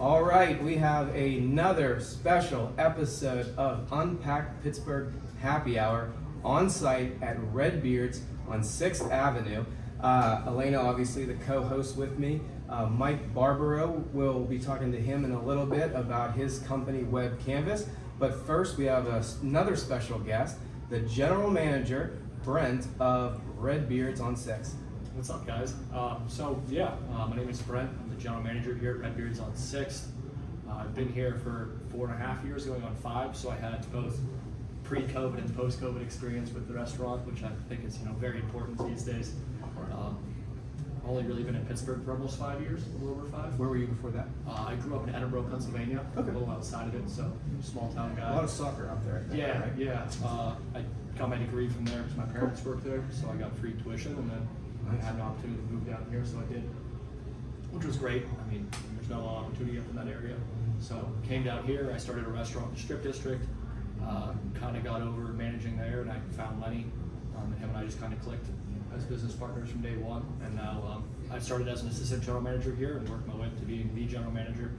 All right, we have another special episode of UnPack Pittsburgh Happy Hour on site at Redbeards on 6th Avenue. Alaina, obviously the co-host with me. Mike Barbaro, will be talking to him in a little bit about his company WebCanvas. But first we have another special guest, the general manager, Brent of Redbeards on 6th. What's up, guys? My name is Brent. I'm the general manager here at Redbeards on 6th. I've been here for 4.5 years, going on 5, so I had both pre-COVID and post-COVID experience with the restaurant, which I think is very important these days. I've only really been in Pittsburgh for almost 5 years, a little over 5. Where were you before that? I grew up in Edinburgh, Pennsylvania, Okay. a little outside of it, so small town guy. A lot of soccer out there, I think, Yeah, right? yeah. I got my degree from there because my parents worked there, so I got free tuition, and then I had an opportunity to move down here, so I did, which was great. I mean, there's not a lot of opportunity up in that area. So came down here, I started a restaurant in the Strip District, kind of got over managing there, and I found Lenny, and him and I just kind of clicked as business partners from day one. And now I started as an assistant general manager here and worked my way up to being the general manager,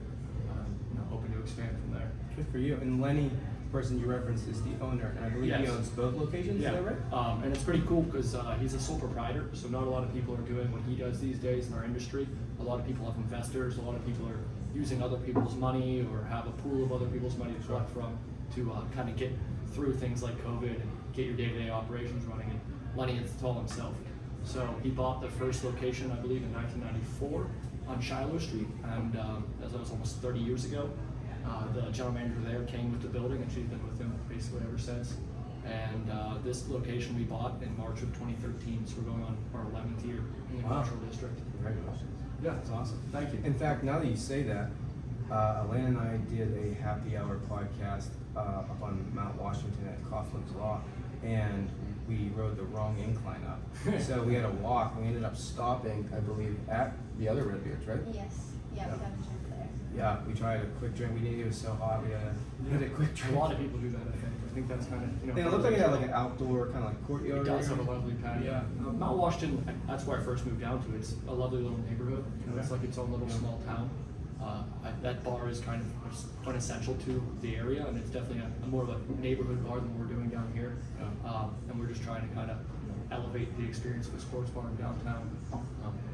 hoping to expand from there. Good for you. And Lenny, the person you referenced, is the owner, and I believe he Yes. owns both locations, Yeah, is that right? And it's pretty cool because he's a sole proprietor, so not a lot of people are doing what he does these days in our industry. A lot of people have investors, a lot of people are using other people's money or have a pool of other people's money to collect from to kind of get through things like COVID and get your day-to-day operations running. And Lenny is all himself. So he bought the first location, I believe, in 1994 on Shiloh Street, and that was almost 30 years ago. The general manager there came with the building, and she's been with him basically ever since. And this location we bought in March of 2013, so we're going on our 11th year in the commercial district. Congratulations. Yeah, That's awesome. Thank you. In fact, now that you say that, Alaina and I did a happy hour podcast up on Mount Washington at Coughlin's Law, and we rode the wrong incline up. So we had to walk. We ended up stopping, I believe, at the other Redbeards, right? Yes. Yeah, we got a drink there. Yeah, we tried a quick drink. We knew it was so hot. We had a quick drink. A lot of people do that, I think. I think that's kind of, And it looked like it had like an outdoor kind of like courtyard. It does have a area. lovely patio. Yeah. Mount Washington, that's where I first moved down to. It's a lovely little neighborhood. It's like its own little small town. That bar is kind of quintessential to the area, and it's definitely a more of a neighborhood bar than we're doing down here. And we're just trying to kind of elevate the experience of a sports bar in downtown.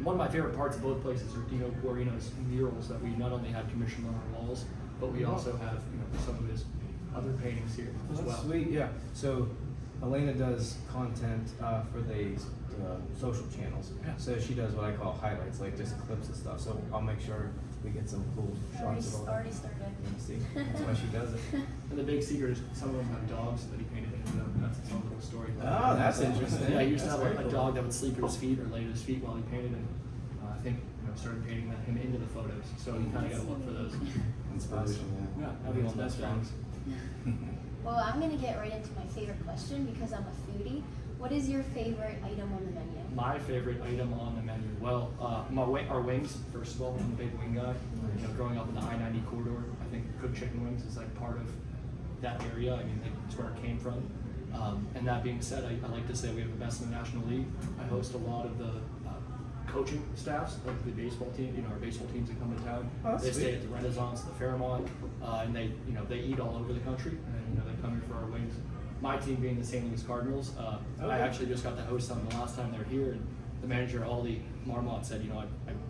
One of my favorite parts of both places are Dino Guarino's murals that we not only have commissioned on our walls, but we also have some of his other paintings here as That's well. sweet, yeah. So Alaina does content for the social channels. Yeah. So she does what I call highlights, like just clips and stuff. So I'll make sure we get some cool shots of all that. Already started. See, that's why she does it. And the big secret is some of them have dogs that he painted into them. That's its own little story. Oh, that's interesting. Yeah, he used to That's have very a cool. dog that would sleep at his feet or lay at his feet while he painted, and I think started painting him into the photos. So you kind of got to look for those. Inspiration, Yeah, everyone's best friends. Well, I'm going to get right into my favorite question because I'm a foodie. What is your favorite item on the menu? My favorite item on the menu, well, our wings. First of all, I'm a big wing guy. Growing up in the I-90 corridor, I think cooked chicken wings is like part of that area. I mean, it's where it came from. And that being said, I like to say we have the best in the National League. I host a lot of the coaching staffs, like the baseball team. Our baseball teams that come to town. Oh, that's They sweet. stay at the Renaissance, the Fairmont, and they eat all over the country, and they come here for our wings. My team being the St. Louis Cardinals, I actually just got to host them the last time they're here, and the manager, Aldi Marmont, said, I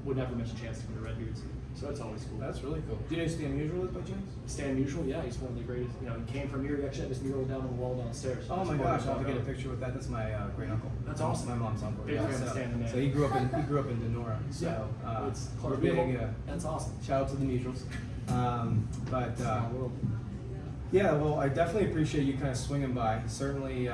would never miss a chance to come to Redbeards. So that's always cool. That's really cool. Do you know who Stan Musial is by chance? Stan Musial, yeah, he's one of the greatest. He came from here. He actually had this mural down on the wall downstairs. Oh my Just gosh, I'll have wanted to get a know. picture with that. That's my great uncle. That's awesome. My mom's uncle. Big Yeah, fan of Stan the Man. so he grew up in Denora. So Yeah, it's we're close. big. That's awesome. Shout out to the Mutuals. But Small world. yeah, well, I definitely appreciate you kind of swinging by. Certainly,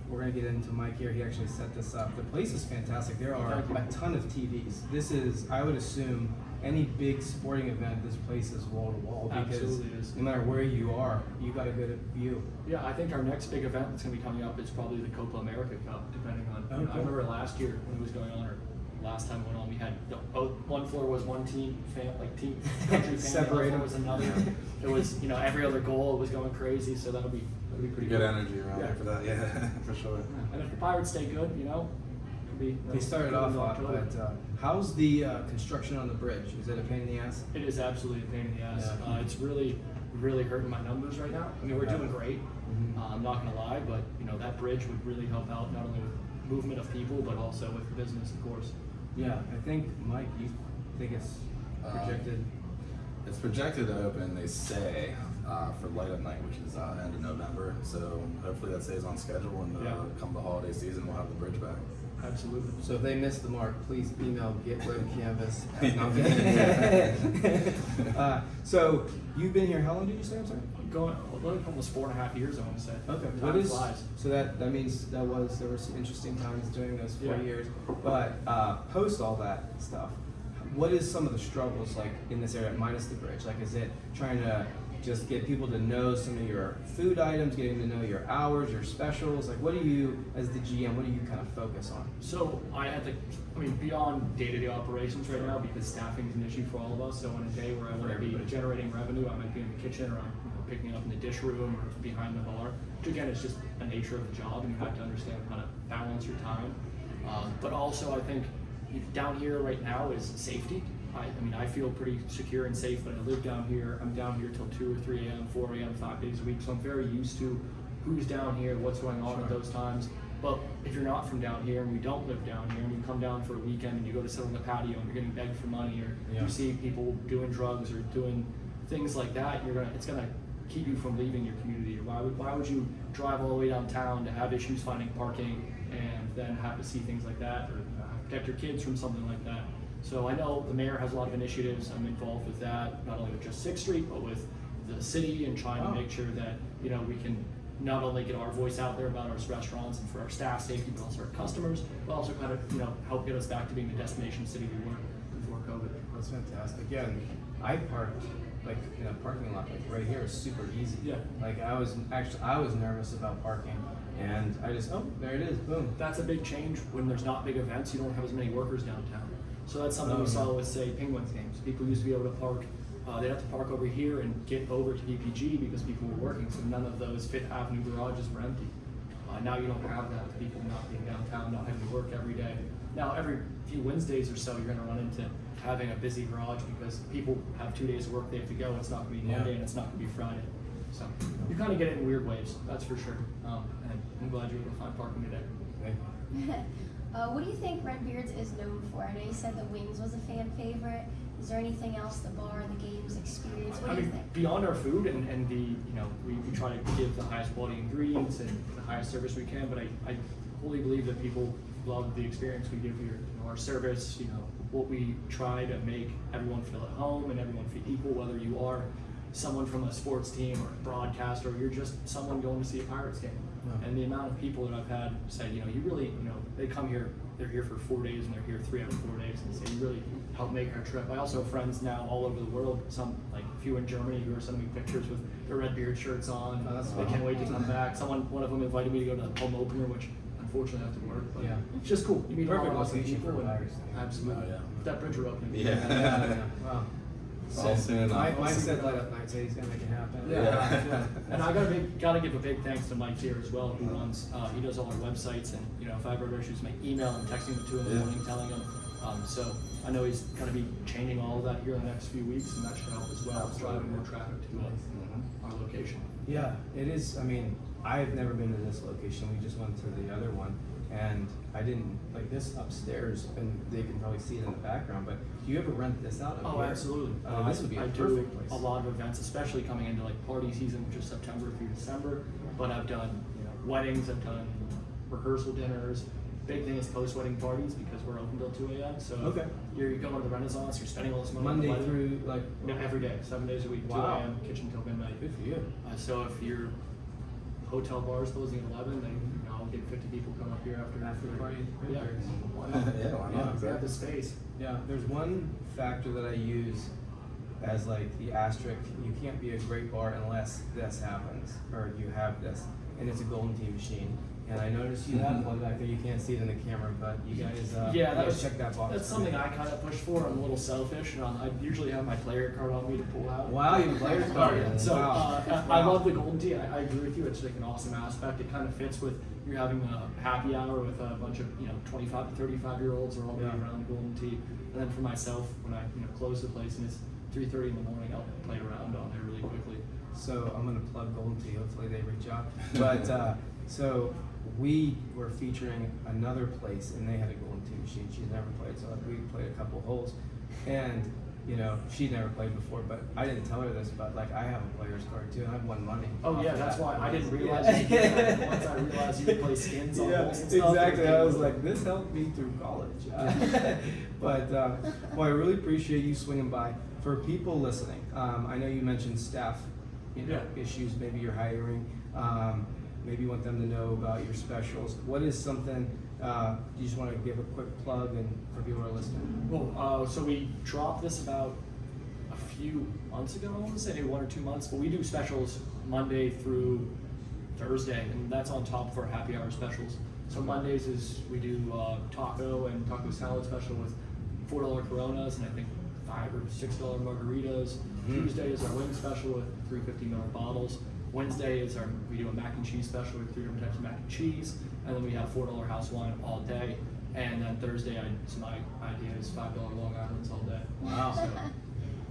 we're going to get into Mike here. He actually set this up. The place is fantastic. There are Thank you. a ton of TVs. This is, I would assume, any big sporting event, this place is wall to wall because Absolutely is. no matter where you are, you got a good view. Yeah, I think our next big event that's going to be coming up is probably the Copa America Cup, depending on. Oh, cool. I remember last year when it was going on, or last time it went on, we had both. One floor was one team, team country fan. Separate The other them. was another. It was every other goal was going crazy, so that'll be pretty Good good. energy around there for that, yeah, for sure. And if the Pirates stay good, can be. They started off in hot, October. but how's the construction on the bridge? Is it a pain in the ass? It is absolutely a pain in the ass. Yeah. It's really hurting my numbers right now. I mean, we're doing great. I'm not gonna lie, but that bridge would really help out not only with movement of people, but also with business, of course. Yeah, I think, Mike, you think it's projected? It's projected to open, they say, for light of night, which is end of November. So hopefully that stays on schedule, and come the holiday season, we'll have the bridge back. Absolutely. So if they missed the mark, please email WebCanvas. No, I'm kidding. So you've been here, how long did you say, I'm sorry? Going almost 4.5 years, I want to say. Okay, Time flies. so that means there were some interesting times during those 4 Yeah. years. But post all that stuff, what is some of the struggles like in this area minus the bridge? Like, is it trying to just get people to know some of your food items, getting to know your hours, your specials? Like, what do you, as the GM, what do you kind of focus on? So beyond day-to-day operations right now, because staffing is an issue for all of us. So on a day where I want to be generating revenue, I might be in the kitchen, or I'm picking up in the dish room or behind the bar. Which again, it's just a nature of the job, and you have to understand how to balance your time. But also, I think down here right now is safety. I feel pretty secure and safe, but I live down here. I'm down here till 2 or 3 a.m., 4 a.m., 5 days a week. So I'm very used to who's down here, what's going on at those times. But if you're not from down here and we don't live down here and you come down for a weekend and you go to sit on the patio and you're getting begged for money, or you see people doing drugs or doing things like that, it's gonna keep you from leaving your community. Why would you drive all the way downtown to have issues finding parking and then have to see things like that, or protect your kids from something like that? So I know the mayor has a lot of initiatives. I'm involved with that, not only with just 6th Street, but with the city, and trying to make sure that we can not only get our voice out there about our restaurants and for our staff safety, but also our customers, but also kind of help get us back to being the destination city we were before COVID. That's fantastic. Yeah, and I parked like in a parking lot like right here is super easy. Yeah. Like I was nervous about parking, and I just there it is, boom. That's a big change. When there's not big events, you don't have as many workers downtown. So that's something we saw with, say, Penguins games. People used to be able to park, they'd have to park over here and get over to PPG because people were working, so none of those Fifth Avenue garages were empty. Now you don't have that with people not being downtown, not having to work every day. Now every few Wednesdays or so, you're gonna run into having a busy garage because people have 2 days of work they have to go. It's not gonna be Monday and it's not gonna be Friday. So you kind of get it in weird ways, that's for sure. And I'm glad you were able to find parking today. What do you think Redbeards is known for? I know you said the wings was a fan favorite. Is there anything else, the bar, the games, experience? What do you think? Beyond our food and we try to give the highest quality ingredients and the highest service we can, but I wholly believe that people love the experience we give here. Our service, what we try to make everyone feel at home and everyone feel equal, whether you are someone from a sports team or a broadcaster, or you're just someone going to see a Pirates game. And the amount of people that I've had say, you really, they come here, they're here for 4 days and they're here 3 out of 4 days, and say, you really helped make our trip. I also have friends now all over the world, some, like a few in Germany, who are sending me pictures with their Redbeard shirts on. They can't wait to come back. One of them invited me to go to the home opener, which unfortunately I have to work, but it's just cool. You meet Perfect a lot of awesome location people. for Pirates. Absolutely. That bridge are opening. Wow. All soon. Mike said light up night, so he's gonna make it happen. Yeah. And I gotta give a big thanks to Mike here as well, who runs, he does all our websites, and if I ever issues, my email, I'm texting him to him in the morning, telling him. So I know he's gonna be changing all of that here in the next few weeks, and that should help as well, driving more traffic to our location. Yeah, it is. I've never been to this location. We just went to the other one, and I didn't like this upstairs, and they can probably see it in the background. But do you ever rent this out? Oh, here? absolutely. This would be a I perfect do place. a lot of events, especially coming into like party season, which is September through December. But I've done weddings, I've done rehearsal dinners. Big thing is post-wedding parties, because we're open till 2 a.m. So you're going to the Renaissance, you're spending all this money. Monday on the through like every day, 7 days a week, Wow. 2 a.m. kitchen till midnight. Good for you. So if your hotel bar is closing at 11, then I'll get 50 people come up here after the party. Yeah. Why not? Yeah, why not? We have the space. Yeah, there's one factor that I use as like the asterisk. You can't be a great bar unless this happens, or you have this, and it's a Golden Tee machine. And I noticed you have one back there. You can't see it in the camera, but you guys, check that box. That's something I kind of push for. I'm a little selfish, and I usually have my player card on me to pull out. Wow, you have a player's card. So Wow. I love the golden tee. I agree with you. It's like an awesome aspect. It kind of fits with you're having a happy hour with a bunch of 25 to 35-year-olds are all meeting around the golden tee. And then for myself, when I close the place and it's 3:30 in the morning, I'll play around on it really quickly. So I'm gonna plug Golden Tee. Hopefully they reach out. But so we were featuring another place, and they had a Golden Tee machine. She's never played, so we played a couple holes, and she'd never played before. But I didn't tell her this, but like I have a player's card too, and I've won money. Oh yeah, off of that's that. why I didn't realize you could do that. Once I realized you could play skins on holes and stuff. Exactly. I was like, this helped me through college. But well, I really appreciate you swinging by. For people listening, I know you mentioned staff, issues. Maybe you're hiring. Maybe you want them to know about your specials. What is something you just want to give a quick plug and for people who are listening? Well, so we dropped this about a few months ago. I want to say maybe 1 or 2 months, but we do specials Monday through Thursday, and that's on top of our happy hour specials. So Mondays is we do taco and taco salad special with $4 Coronas and I think $5 or $6 margaritas. Tuesday is our wing special with 350ml bottles. Wednesday is we do a mac and cheese special with 3 different types of mac and cheese, and then we have $4 house wine all day. And then Thursday, my idea is $5 Long Islands all day. Wow. So,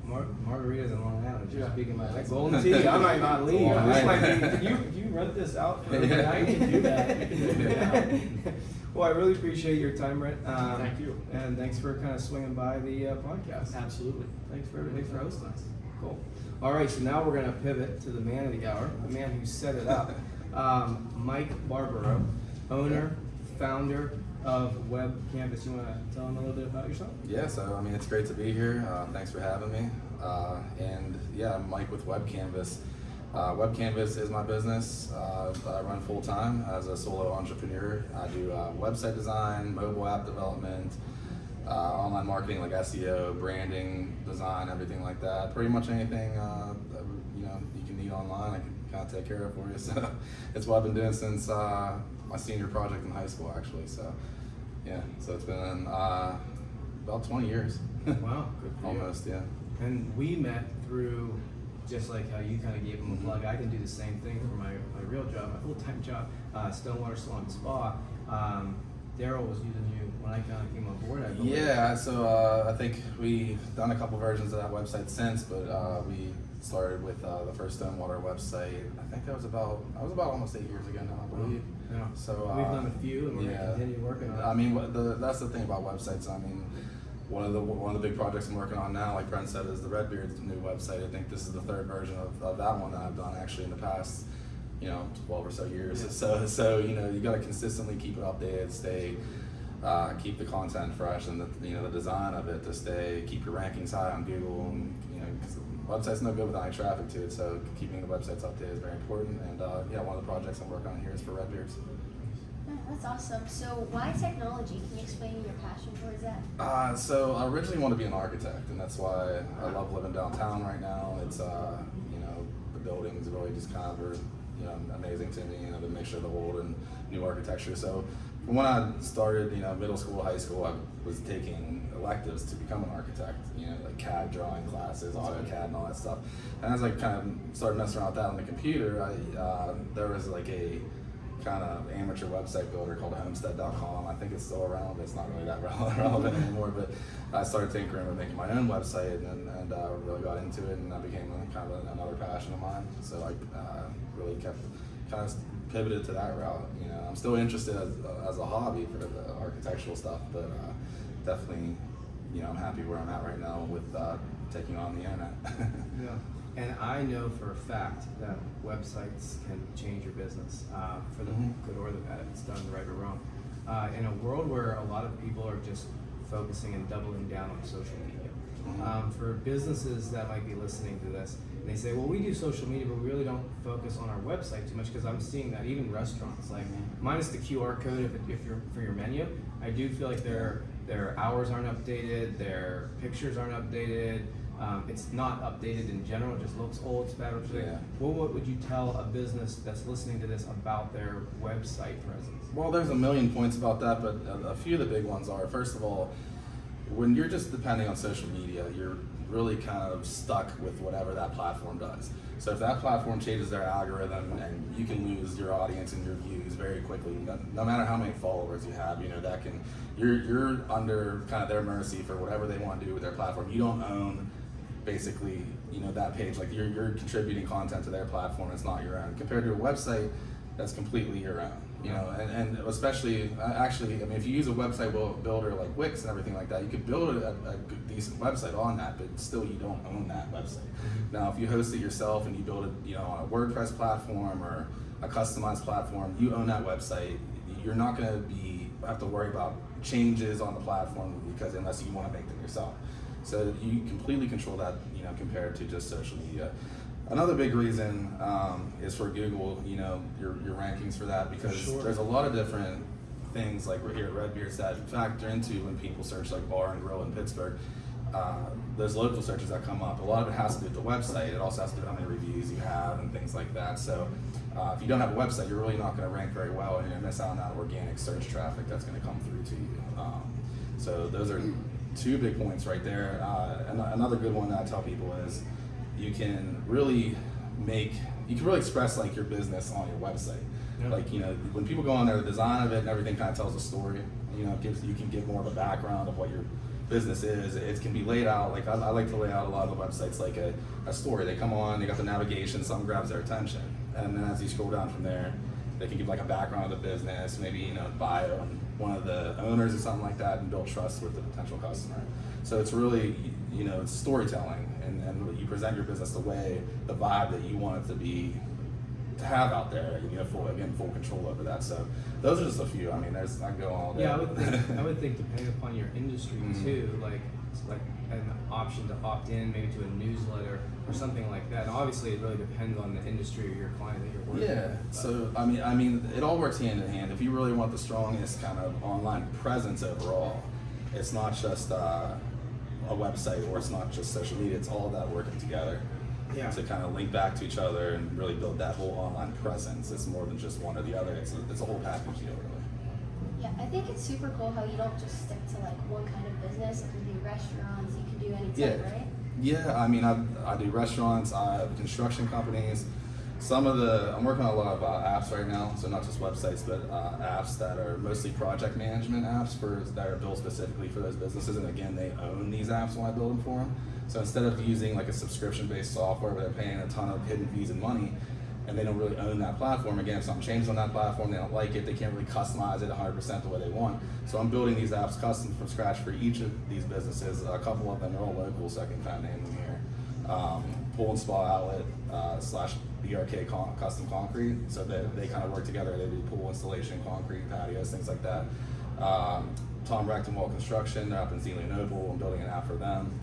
margaritas in Long Island. Just Yeah. speaking about that golden tee, I might not leave. Long This might Island. be. Can you rent this out for We overnight? can do that. We can do that. Well, I really appreciate your time, Brent. Thank you. And thanks for kind of swinging by the podcast. Absolutely. Thanks for hosting us. Cool. All right, so now we're going to pivot to the man of the hour, the man who set it up, Mike Barbaro, owner, founder of WebCanvas. You want to tell them a little bit about yourself? Yeah, so I mean, it's great to be here. Thanks for having me. And yeah, I'm Mike with WebCanvas. WebCanvas is my business that I run full time as a solo entrepreneur. I do website design, mobile app development, online marketing like SEO, branding, design, everything like that. Pretty much anything that you can need online, I can kind of take care of for you. So it's what I've been doing since my senior project in high school, actually. So yeah, so it's been about 20 years. Wow, good for you. Almost, yeah. And we met through, just like how you kind of gave him a plug, I can do the same thing for my real job, my full-time job, Stonewater Salon Spa. Daryl was using you when I kind of came on board, I believe. Yeah, so I think we've done a couple versions of that website since, but we started with the first Stonewater website. I think that was about almost 8 years ago now, I believe. Yeah. So we've done a few, and we're yeah. gonna continue working on it. I mean, that's the thing about websites. I mean, one of the big projects I'm working on now, like Brent said, is the Redbeards new website. I think this is the third version of that one that I've done actually in the past, 12 or so years. Yeah. So you got to consistently keep it updated, keep the content fresh, and the design of it to keep your rankings high on Google, and because the website's no good without any traffic to it. So keeping the websites updated is very important. And one of the projects I'm working on here is for Redbeards. Yeah, that's awesome. So why technology? Can you explain your passion towards that? So I originally want to be an architect, and that's why I love living downtown right now. It's the buildings really just kind of are amazing to me. The mixture of the old and new architecture. So when I started middle school, high school, I was taking electives to become an architect. Like CAD drawing classes, AutoCAD, and all that stuff. And as I kind of started messing around with that on the computer, there was like a kind of amateur website builder called homestead.com. I think it's still around, but it's not really that relevant anymore. But I started tinkering with making my own website, and really got into it, and that became kind of another passion of mine. So I really kept kind of pivoted to that route. I'm still interested as a hobby for the architectural stuff, but definitely, I'm happy where I'm at right now with taking on the internet. Yeah. And I know for a fact that websites can change your business for the good or the bad, if it's done right or wrong. In a world where a lot of people are just focusing and doubling down on social media, for businesses that might be listening to this, and they say, well, we do social media, but we really don't focus on our website too much, because I'm seeing that even restaurants, like minus the QR code if you're for your menu, I do feel like their hours aren't updated, their pictures aren't updated. It's not updated in general, it just looks old, it's bad. Yeah. What would you tell a business that's listening to this about their website presence? Well, there's a million points about that, but a few of the big ones are, first of all, when you're just depending on social media, you're really kind of stuck with whatever that platform does. So if that platform changes their algorithm, and you can lose your audience and your views very quickly, no matter how many followers you have, that can, you're under kind of their mercy for whatever they want to do with their platform. You don't own basically, that page. Like you're contributing content to their platform, it's not your own. Compared to a website, that's completely your own. And especially, actually, if you use a website builder like Wix and everything like that, you could build a good, decent website on that, but still you don't own that website. Now, if you host it yourself and you build it, on a WordPress platform or a customized platform, you own that website. You're not going to have to worry about changes on the platform unless you want to make them yourself. So you completely control that, compared to just social media. Another big reason is for Google, your rankings for that, because there's a lot of different things like we're here at Redbeards that factor into when people search like bar and grill in Pittsburgh. There's local searches that come up. A lot of it has to do with the website. It also has to do with how many reviews you have and things like that. So if you don't have a website, you're really not going to rank very well, and you're going to miss out on that organic search traffic that's going to come through to you. So those are two big points right there. And another good one that I tell people is you can really express like your business on your website. Yeah. Like, when people go on there, the design of it and everything kind of tells a story. You can give more of a background of what your business is. It can be laid out, like I like to lay out a lot of the websites like a story. They come on, they got the navigation, something grabs their attention. And then as you scroll down from there, they can give like a background of the business, maybe, bio and one of the owners or something like that, and build trust with the potential customer. So it's really, it's storytelling, and you present your business the vibe that you want it to have out there. You have full control over that. So those are just a few. I can go all day. Yeah, I would think depending upon your industry too, like an option to opt in maybe to a newsletter or something like that. And obviously, it really depends on the industry or your client that you're working with. Yeah. So it all works hand in hand. If you really want the strongest kind of online presence overall, it's not just a website, or it's not just social media. It's all that working together. Yeah. To kind of link back to each other and really build that whole online presence. It's more than just one or the other. It's a whole package deal, really. Yeah, I think it's super cool how you don't just stick to like one kind of business. It can be restaurants. You can do anything, right? Yeah, I do restaurants. I have construction companies. I'm working on a lot of apps right now, so not just websites, but apps that are mostly project management apps that are built specifically for those businesses. And again, they own these apps when I build them for them. So instead of using like a subscription-based software where they're paying a ton of hidden fees and money, and they don't really own that platform, again, if something changes on that platform, they don't like it, they can't really customize it 100% the way they want. So I'm building these apps custom from scratch for each of these businesses. A couple of them are all local, so I can kind of name them here. Pool and Spa Outlet / BRK Custom Concrete. So they kind of work together. They do pool installation, concrete, patios, things like that. Tom Rectenwall Construction, they're up in Zealand Noble. I'm building an app for them.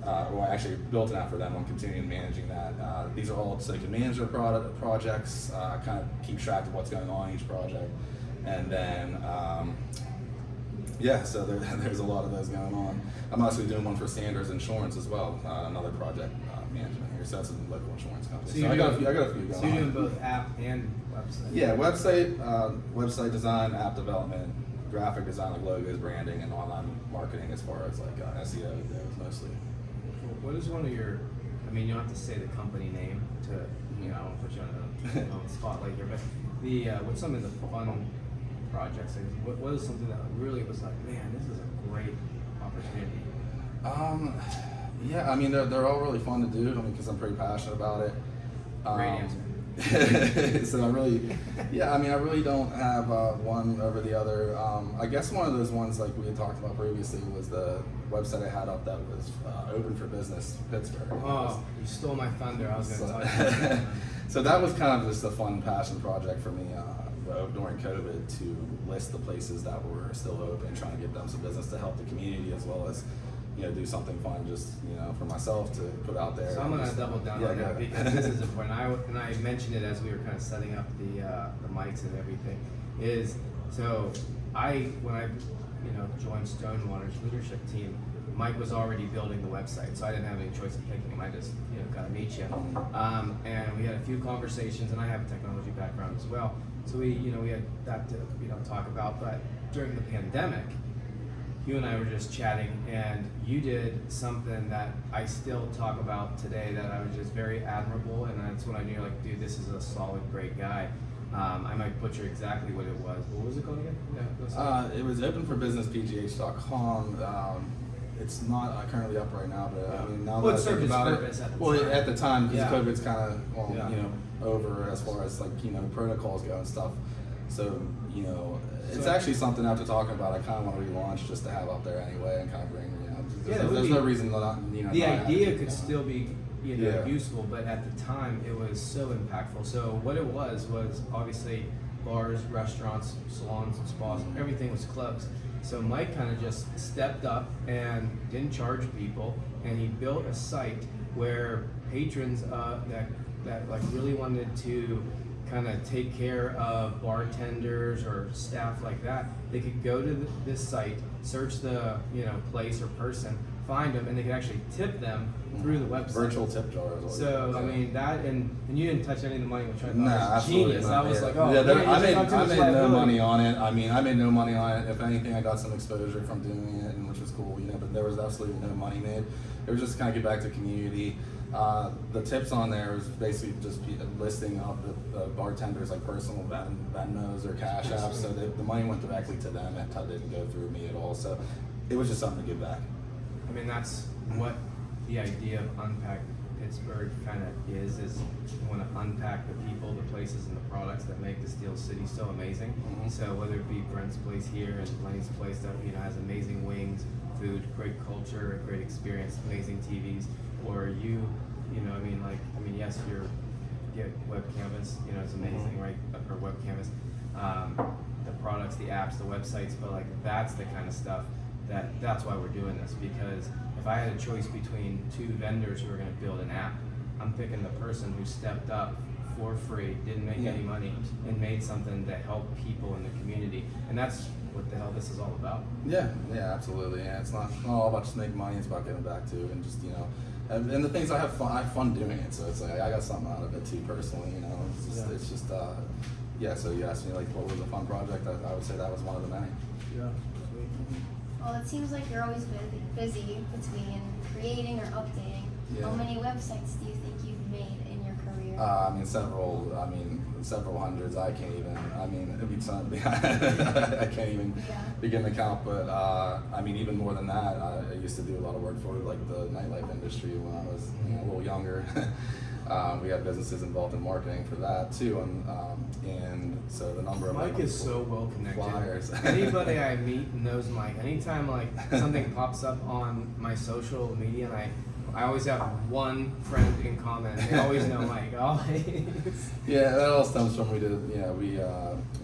I actually built an app for them. I'm continuing managing that. These are all so you can manage their projects, kind of keep track of what's going on in each project. And then, so there's a lot of those going on. I'm also doing one for Sanders Insurance as well, another project management here. So that's a local insurance company. So I got a few going on. So you're doing both app and website? Yeah, website design, app development, graphic design, like logos, branding, and online marketing as far as like SEO goes mostly. What is one of your, you don't have to say the company name to, I won't put you on the spotlight here, but what's some of the fun projects? What is something that really was like, man, this is a great opportunity? They're all really fun to do, because I'm pretty passionate about it. Great answer. So I really don't have one over the other. I guess one of those ones like we had talked about previously was the website I had up that was open for business Pittsburgh. Oh, you stole my thunder. I was going to talk about that. So that was kind of just a fun passion project for me during COVID to list the places that were still open, trying to get them some business to help the community as well as do something fun just for myself to put out there. So I'm going to double down on that because this is important. And I mentioned it as we were kind of setting up the mics and everything. When I joined Stonewater's leadership team, Mike was already building the website, so I didn't have any choice of picking him. I just, got to meet you. And we had a few conversations, and I have a technology background as well. So we had that to, talk about. But during the pandemic, you and I were just chatting, and you did something that I still talk about today that I was just very admirable, and that's when I knew, like, dude, this is a solid, great guy. I might butcher exactly what it was. What was it called again? It was openforbusinesspgh.com. It's not currently up right now, but I mean, now Well, that it I think served its about purpose it, at the well, time. at the time, because Yeah. COVID's kind of, Yeah. over as far as like, protocols go and stuff. So, it's So- actually something after talking about, I kind of want to relaunch just to have out there anyway and kind of bring, Yeah, it would there's be- no reason to not, The not have idea it, could still be, Yeah. useful, but at the time it was so impactful. So what it was obviously bars, restaurants, salons, spas, everything was closed. So Mike kind of just stepped up and didn't charge people, and he built a site where patrons that like really wanted to kind of take care of bartenders or staff like that, they could go to this site, search the place or person, find them, and they could actually tip them through the website. Virtual tip jars. So I mean that, and you didn't touch any of the money, which I thought Nah, was absolutely genius. not. I was Yeah. like, oh, yeah, man, I you took on too made much no liability. money on it. I mean, I made no money on it. If anything, I got some exposure from doing it, and which was cool, but there was absolutely no money made. It was just kind of get back to community. The tips on there was basically just listing of the bartenders, like personal Venmos or Cash Apps, so the money went directly to them. It didn't go through me at all. So it was just something to give back. I mean, that's what the idea of UnPack Pittsburgh kind of is you want to unpack the people, the places, and the products that make the Steel City so amazing. Mhm. So whether it be Brent's place here and Lenny's place that has amazing wings, food, great culture, great experience, amazing TVs, or yes, you get WebCanvas, it's amazing, right? Or WebCanvas, the products, the apps, the websites, but like that's the kind of stuff that's why we're doing this, because if I had a choice between two vendors who are going to build an app, I'm picking the person who stepped up for free, didn't make any money, and made something that helped people in the community, and that's what the hell this is all about. Yeah, absolutely. Yeah, it's not all about just making money. It's about giving back too, and just and the things I have fun doing it. So it's like I got something out of it too personally. It's just So you asked me like what was a fun project. I would say that was one of the many. Yeah. Well, it seems like you're always busy between creating or updating. Yeah. How many websites do you think you've made in your career? Several hundreds. I can't even. It'd be something. I can't even begin to count. But even more than that. I used to do a lot of work for like the nightlife industry when I was a little younger. We had businesses involved in marketing for that too, and so the number of Mike is so well connected. flyers. Anybody I meet knows Mike. Anytime like something pops up on my social media, and I always have one friend in common. They always know Mike. Always. Yeah, that all stems from we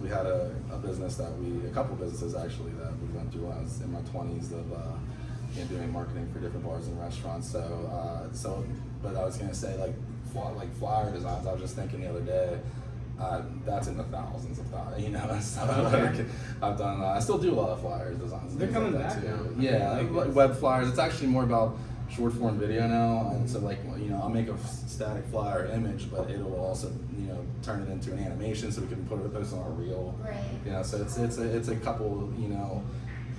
had a business a couple businesses actually that we went through when I was in my 20s of doing marketing for different bars and restaurants. But I was gonna say like flyer designs. I was just thinking the other day. That's in the thousands of dollars, So Okay. I've done. I still do a lot of flyers designs. and They're things coming like that back too. now. Yeah, Like like it's- web flyers. It's actually more about short form video now, and so I'll make a static flyer image, but it will also turn it into an animation, so we can post on our reel. Right. So it's a couple.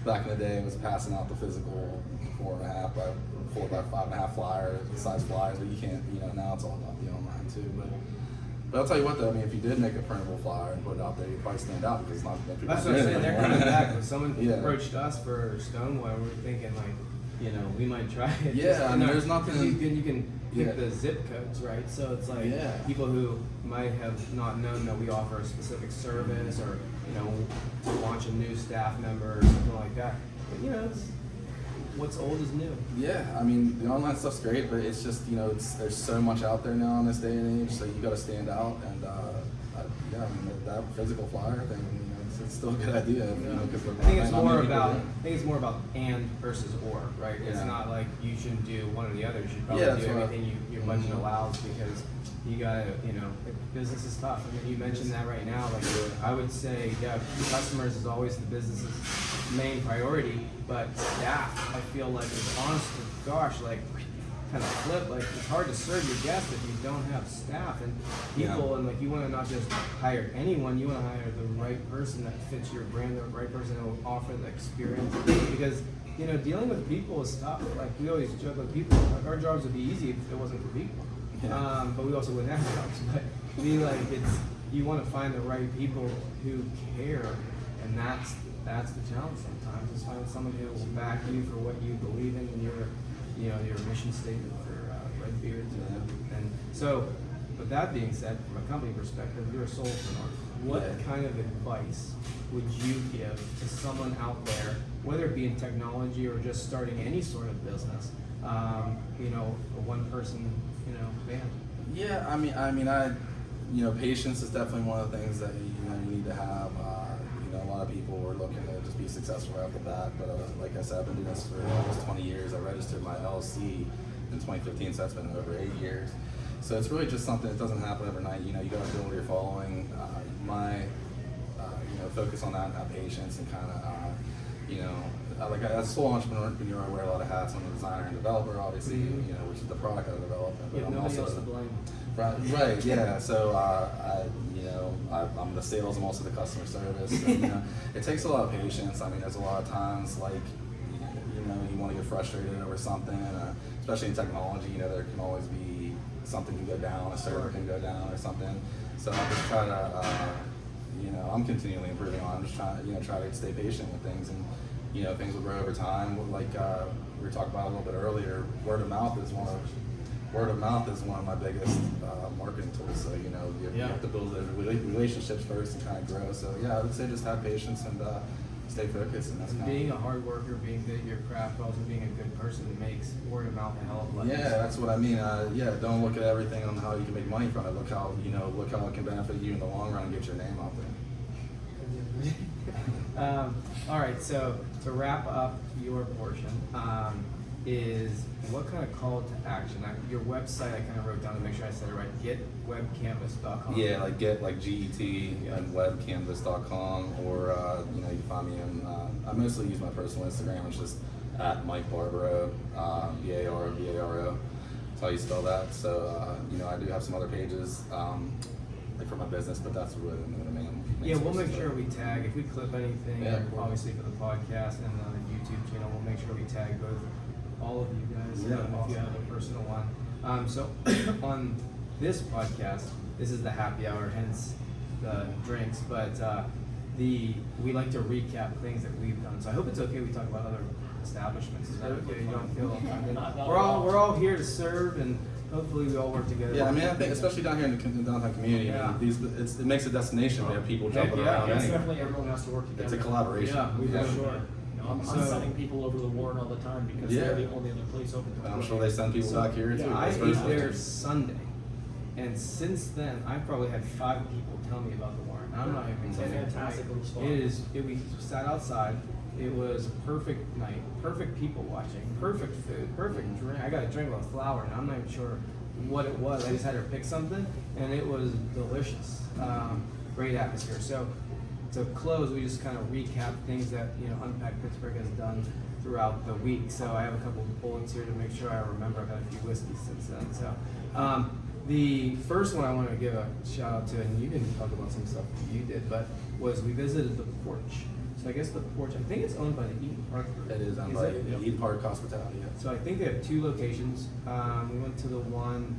Back in the day, it was passing out the physical 4.5 by 4 by 5.5 flyer size flyers, but you can't. Now it's all about the online too. But I'll tell you what though, if you did make a printable flyer and put it out there, you'd probably stand out because it's not many people That's what I'm doing saying. it They're anymore. coming back. When someone Yeah. approached us for Stonewall, we were thinking like, we might try it. Yeah, there's nothing. You can pick Yeah. the zip codes, right? So it's like Yeah. people who might have not known that we offer a specific service, or to launch a new staff member or something like that. But it's what's old is new. Yeah, the online stuff's great, but it's just there's so much out there now in this day and age, so you got to stand out. And that physical flyer thing, it's still a good idea. You know, 'cause I think it's not more many people about do. I think it's more about and versus or, right? It's Yeah. not like you shouldn't do one or the other. You should probably Yeah, do that's right. everything your budget Mhm. allows, because you gotta, business is tough. I mean, you mentioned that right now. Like, I would say, yeah, customers is always the business's main priority, but staff, I feel like, is honest to gosh, like, kind of flip. Like, it's hard to serve your guests if you don't have staff and people, Yeah. and like, you want to not just hire anyone, you want to hire the right person that fits your brand, the right person that will offer the experience, because dealing with people is tough. Like, we always joke with people, like, our jobs would be easy if it wasn't for people. Yeah. But we also wouldn't have jobs. But you want to find the right people who care, and that's the challenge sometimes, is finding someone who will back you for what you believe in your mission statement for Redbeards. And so, with that being said, from a company perspective, you're a solopreneur. What Yeah. kind of advice would you give to someone out there, whether it be in technology or just starting any sort of business? A one-person, band. Yeah, patience is definitely one of the things that you need to have. A lot of people were looking to just be successful right off the bat, but like I said, I've been doing this for almost 20 years. I registered my LLC in 2015, so that's been over 8 years. So it's really just something that doesn't happen overnight. You got to build your following. Focus on that and have patience and kind of, like as a sole entrepreneur, I wear a lot of hats. I'm a designer and developer, obviously, Mhm. which is the product I develop. But Yeah, I'm nobody also else to blame. Right, yeah. So I'm the sales. I'm also the customer service. And, it takes a lot of patience. I mean, there's a lot of times like you want to get frustrated over something, especially in technology. There can always be something can go down, a server can go down or something. So I just try to I'm continually improving on. I'm just trying to stay patient with things, and things will grow over time. Like we were talking about a little bit earlier, word of mouth is one of my biggest marketing tools. So you have to build those relationships first and kind of grow. So yeah, I would say just have patience and stay focused. And that's Being a hard worker, being good at your craft, but also being a good person makes word of mouth a hell of a lot. Yeah, that's what I mean. Don't look at everything on how you can make money from it. Look how it can benefit you in the long run and get your name out there. All right, so to wrap up your portion, is what kind of call to action? Your website, I kind of wrote down to make sure I said it right. GetWebCanvas.com. Yeah, like GET and WebCanvas.com, or you can find me in. I mostly use my personal Instagram. It's just at Mike Barbaro, BARBARO. That's how you spell that. So I do have some other pages like for my business, but that's really the main. Yeah, we'll make source. sure we tag, if we clip anything, Yeah, cool. obviously for the podcast and the YouTube channel, we'll make sure we tag both all of you guys, Yeah, if you awesome. have a personal one. So on this podcast, this is the happy hour, hence the drinks, but we like to recap things that we've done. So I hope it's okay we talk about other establishments. Is that okay? You don't feel offended? Not at We're all. all here to serve, and hopefully we all work together. Yeah, I think especially down here in the downtown community, Yeah. it makes a destination. We have people jumping Yeah, around. yeah, It's anyway. definitely everyone has to work together. It's a collaboration. Yeah, we For do. sure. I'm So- sending people over to the Warren all the time because Yeah. they're the only other place open. And I'm sure they send people back here too. I Vice ate versa. there Sunday, and since then I've probably had 5 people tell me about the Warren. I'm not even It's a kidding. fantastic little spot. We sat outside. It was a perfect night, perfect people watching, perfect food, perfect drink. I got a drink with flour, and I'm not even sure what it was. I just had her pick something, and it was delicious. Great atmosphere. So to close, we just kind of recap things that UnPack Pittsburgh has done throughout the week. So I have a couple of bullets here to make sure I remember. I've had a few whiskeys since then. So the first one I want to give a shout out to, and you didn't talk about some stuff that you did, but was we visited the porch. So I guess the porch, I think it's owned by the Eaton Park Group. It is owned by Eden Park Hospitality. Yeah. So I think they have 2 locations. We went to the one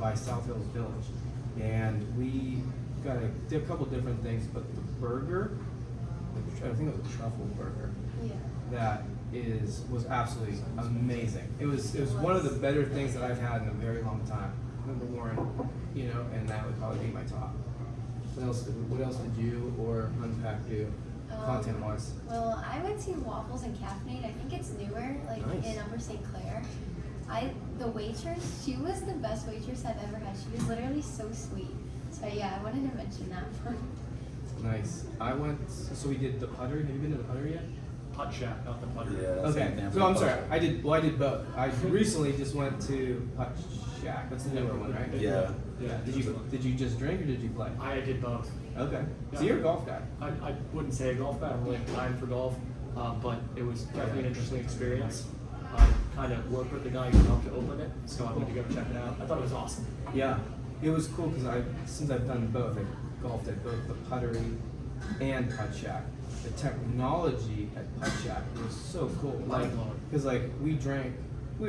by South Hills Village, and we did a couple different things. But the burger, I think it was a truffle burger, Yeah. that was absolutely amazing. It was one of the better things that I've had in a very long time. Number Warren, and that would probably be my top. What else did you or UnPack do, content wise? Well, I went to Waffles and Caffeinated. I think it's newer, like Nice. in Upper St. Clair. The waitress, she was the best waitress I've ever had. She was literally so sweet. So yeah, I wanted to mention that one. Nice. I went. So we did the Puttery. Have you been to the Puttery yet? Putt Shack, not the putter. Yeah. that's Okay. St. So I'm Anthony sorry. Putt. I did. Well, I did both. I recently just went to Putt Shack. That's the newer one, right? Yeah. Yeah. Did you just drink or did you play? I did both. Okay. So Yeah. you're a golf guy. I wouldn't say a golf guy, I'm really inclined for golf, but it was definitely an interesting experience. Kind of worked with the guy who helped to open it, so I went to go check it out. I thought it was awesome. Yeah. It was cool because since I've done both, I golfed at both the Puttery and Putt Shack. The technology at Putt Shack was so cool. Like, Mind-blowing. because like we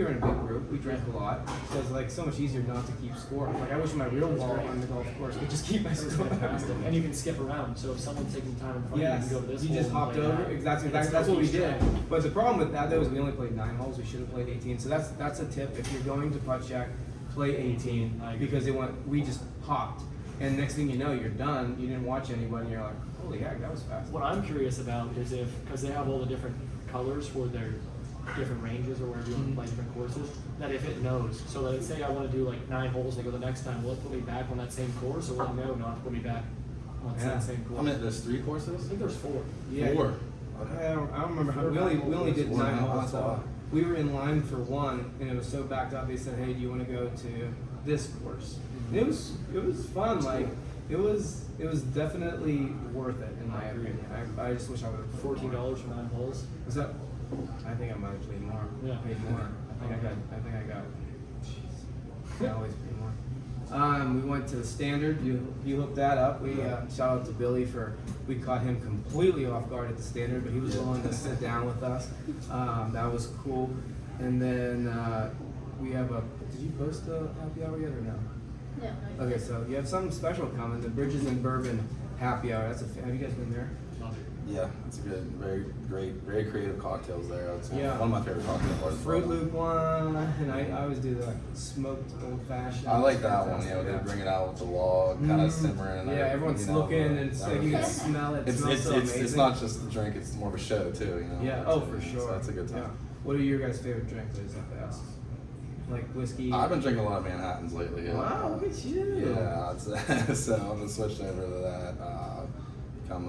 were in a big group, we drank a lot, so it's like so much easier not to keep score. Like I wish my real ball on the golf course could just keep my It was score. fantastic. And you can skip around, so if someone's taking time in front of you, Yes, you can go to this you hole just and hopped play over. that. Exactly. And it's That's what we each did. track. But the problem with that though is we only played 9 holes. We should have played 18. So that's a tip. If you're going to Putt Shack, play 18 I agree. because we just hopped, and next thing you know you're done. You didn't watch anybody. And you're like, holy heck, that was fast. What I'm curious about is because they have all the different colors for their different ranges or wherever you want to play different courses, that if it knows, so that say I want to do like 9 holes and I go the next time, will it put me back on that same course or will it know not to put me back on Yeah. that same course? I mean, there's 3 I courses? think there's 4. Yeah. 4. I don't remember how. We only did 9 holes. That's a lot. We were in line for one, and it was so backed up. They said, "Hey, do you want to go to this course?" And it was fun. Like it was definitely worth it in my opinion. I just wish I would have $14 for 9 holes. Was that? I think I might have paid more. Yeah. Paid more. I think I got. Jeez. I always pay more. We went to the Standard. You hooked that up. We shout out to Billy we caught him completely off guard at the Standard, but he was willing to sit down with us. That was cool. And then we have Did you post the happy hour yet or no? No. Okay, so you have something special coming. The Bridges and Bourbon Happy Hour. Have you guys been there? Love it. Yeah, it's a good, very great, very creative cocktails there. It's Yeah. one of my favorite cocktail bars. Fruit Loop one, and I always do the smoked old fashioned. I like that one. You know, they bring it out with the log, kind of simmering. Yeah, everyone's you know, looking, and it's that like you can was- smell it. It It's smells so amazing. it's not just the drink; it's more of a show too. You know. Yeah. Oh, for sure. So that's a good time. Yeah. What are your guys' favorite drinks? I just have to ask. Like whiskey. I've been drinking a lot of Manhattans lately. Yeah. Wow, look at you. Yeah, so I'm gonna switch over to that. Come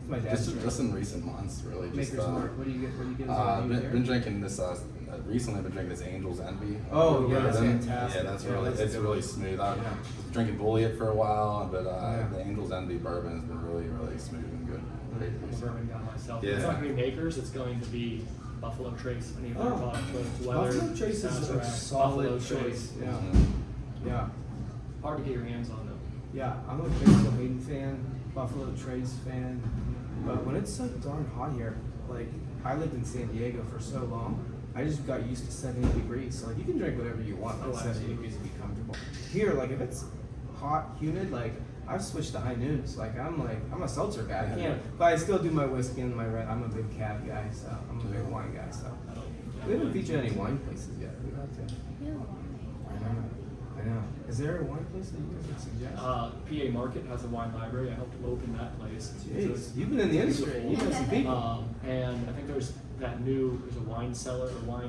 My dad's just in recent months, really. Just Maker's Mark. What do you get? What do you get? As a I've new beer? been drinking this. Recently, I've been drinking this Angel's Envy. Oh, yeah, that's Bourbon. fantastic. Yeah, that's Yeah, really that's a it's good really one. smooth. I Yeah. was drinking Bulliet for a while, but Yeah. the Angel's Envy bourbon has been really smooth and good. Great. I'm a bourbon guy myself. Yeah. It's not going to be Makers, it's going to be Buffalo Trace. Any of their Oh. product choice, Weather, Buffalo Trace is a Sazerac, solid Buffalo choice. Trace. Yeah. Mhm. Yeah. Hard to get your hands on them. Yeah, I'm a Crystal Hayden fan, Buffalo Trace fan, but when it's so darn hot here, like I lived in San Diego for so long, I just got used to 70 degrees. So like you can drink whatever you want, Oh, like 70 absolutely. degrees to be comfortable. Here, like if it's hot, humid, like I've switched to high noons. Like I'm a seltzer guy. I can't, but I still do my whiskey and my red. I'm a big cab guy, so I'm a big wine guy. So we haven't featured any wine places yet. We have to. I know. Is there a wine place that you guys would suggest? PA Market has a wine library. I helped open that place. Jeez, you've been in the industry. You know some people. And I think there's a wine cellar or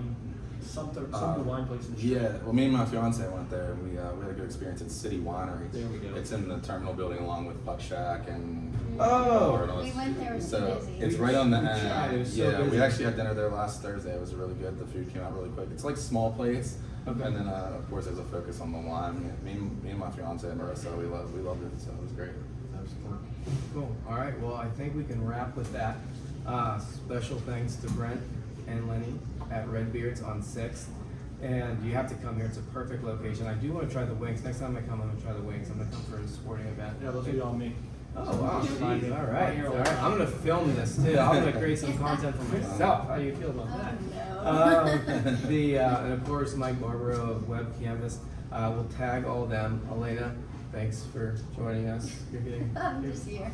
some new wine place in the street. Yeah, well, me and my fiance went there, and we had a good experience at City Winery. There we go. It's in the terminal building along with Putt Shack and. Oh. and all We this. went there, it was So busy. it's right on the We tried, it end. was so Yeah, we busy. actually had dinner there last Thursday. It was really good. The food came out really quick. It's like small plates, Okay. and then of course there's a focus on the wine. Me and my fiance Marissa, we loved it. So it was great. Cool. All right. Well, I think we can wrap with that. Special thanks to Brent and Lenny at Redbeards on 6th. And you have to come here. It's a perfect location. I do want to try the wings. Next time I come, I'm going to try the wings. I'm going to come for a sporting event. Yeah, those are on me. Oh, wow. Jeez. All I'm right. here All all the right. time. I'm going to film this too. I'm going to create some content for myself. How do you feel about that? Oh, And of course, Mike Barbaro of WebCanvas. We'll tag all them. Alaina, thanks for joining us. You're getting. no. I'm just here.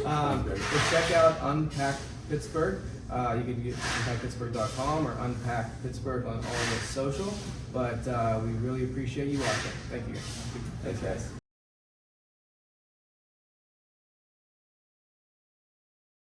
But check out UnPack Pittsburgh. You can get unpackpittsburgh.com or UnPack Pittsburgh on all the social. But we really appreciate you watching. Thank you. Thanks, guys.